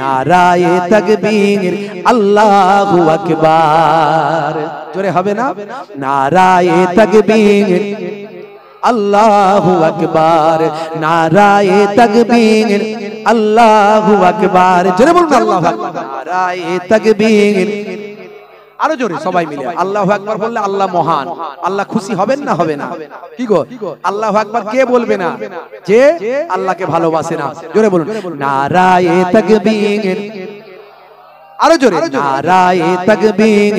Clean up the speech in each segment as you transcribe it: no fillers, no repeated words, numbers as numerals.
নারায়ে তাকবীর আল্লাহু আকবার। জোরে হবে না? নারায়ে তাকবীর আল্লাহু আকবার, নারায়ে তাকবীর আল্লাহু আকবার। জোরে বলুন আল্লাহু আকবার। নারায়ে তাকবীর, আরো জোরে সবাই মিলে আল্লাহু আকবার বললে আল্লাহ মহান, আল্লাহ খুশি হবেন না হবে না? কি গো, আল্লাহু আকবার কে বলবে না যে আল্লাহকে ভালোবাসে না? জোরে বলুন নারায়ে তাকবীর, আরো জোরে নারায়ে তাকবীর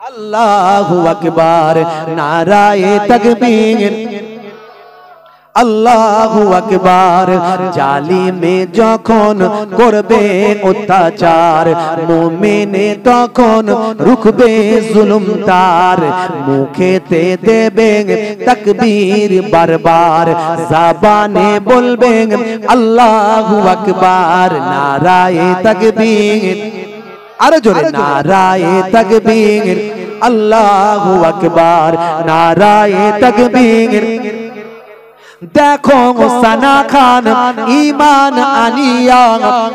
আল্লাহু আকবার, নারায়ে তাকবীর আল্লাহু আকবার। জালিমে যখন করবে অত্যাচার, মুমিনে তখন রুখবে জুলুম তার। মুখেতে দেবে তাকবীর বারবার, জবানে বলবে আল্লাহু আকবার। নারায়ে তাকবীর, আরো জোরে নারায়ে তাকবীর আল্লাহু আকবার, নারায়ে তাকবীর। দেখো সানা খান ঈমান আনিয়া,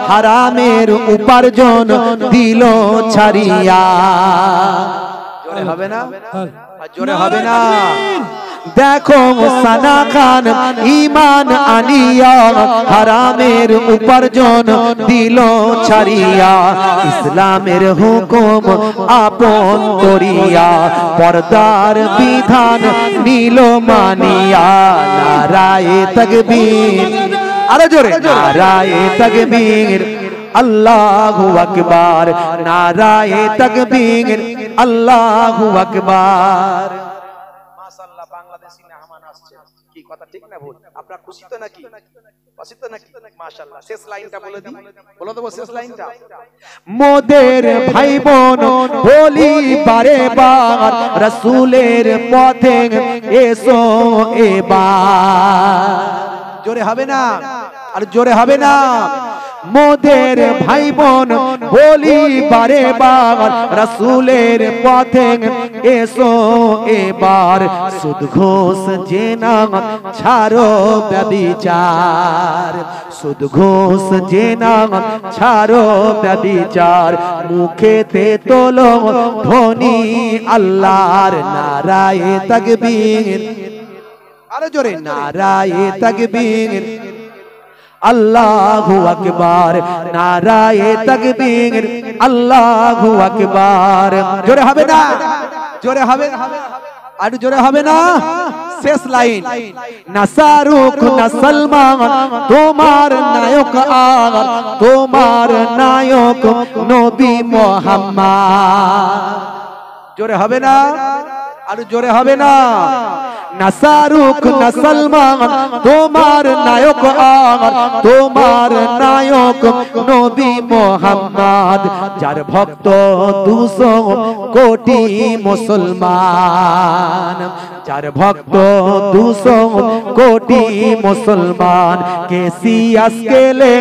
হারামের উপার্জন দিল ছাড়িয়া। জোরে হবে না? জোরে হবে না? দেখো সানা খান ঈমান আনিয়া, হারামের উপার্জন দিল ছাড়িয়া। ইসলামের হুকুম আপন করিয়া, পর্দার বিধান নিল মানিয়া। নারায়ে তাকবীর, আরো জোরে নারায়ে তাকবীর আল্লাহু আকবার, নারায়ে তাকবীর আল্লাহু আকবার। মাশাআল্লাহ, বাংলাদেশী মেহমান আসছে, কি কথা ঠিক না ভুল? আপনারা খুশি তো নাকি? খুশি তো নাকি? মাশাআল্লাহ। শেষ লাইনটা বলে দিই, বলে দেব শেষ লাইনটা। মোদের ভাই বোন বলি বারে বার, রাসূলের পথে এসো এবার। জোরে হবে না? আর জোরে হবে না? মোদের ভাই বোন বলি বারে বার, রাসূলের পথে এসো এবার। সুদ ঘুষ জেনা ছাড়ো ব্যভিচার, সুদ ঘুষ জেনা ছাড়ো ব্যভিচার। মুখেতে তোলো ধ্বনি আল্লাহর। নারায়ে তাকবীর, আরো জোরে নারায়ে তাকবীর আল্লাহু আকবার, নারায়ে তাকবীর আল্লাহু আকবার। জোরে হবে না? জোরে হবে? আর জোরে হবে না? শেষ লাইন। না শাহরুখ না সলমান তোমার নায়ক আর, তোমার নায়ক নবী মুহাম্মদ। জোরে হবে না? আর জোরে হবে না? না শাহরুখ না সলমান তোমার নায়ক আর, তোমার নায়ক নবী মুহাম্মদ। যার ভক্ত 200 কোটি মুসলমান, যার ভক্ত 200 কোটি মুসলমান। কেসিয়াস কেলে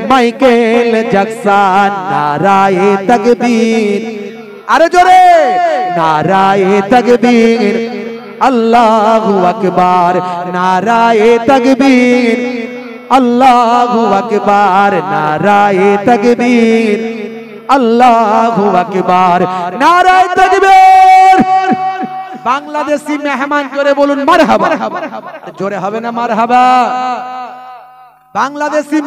মাইকেল জ্যাকসন। নারায়ে তাকবীর, আরে জোরে নারায়ে তাকবীর আল্লাহু আকবার, নারায়ে তাকবীর আল্লাহু আকবার, নারায়ে তাকবীর আল্লাহু আকবার, নারায়ে তাকবীর। বাংলাদেশি মেহমান জোরে বলুন মারহাবা। জোরে হবে না মারহাবা? বাংলাদেশি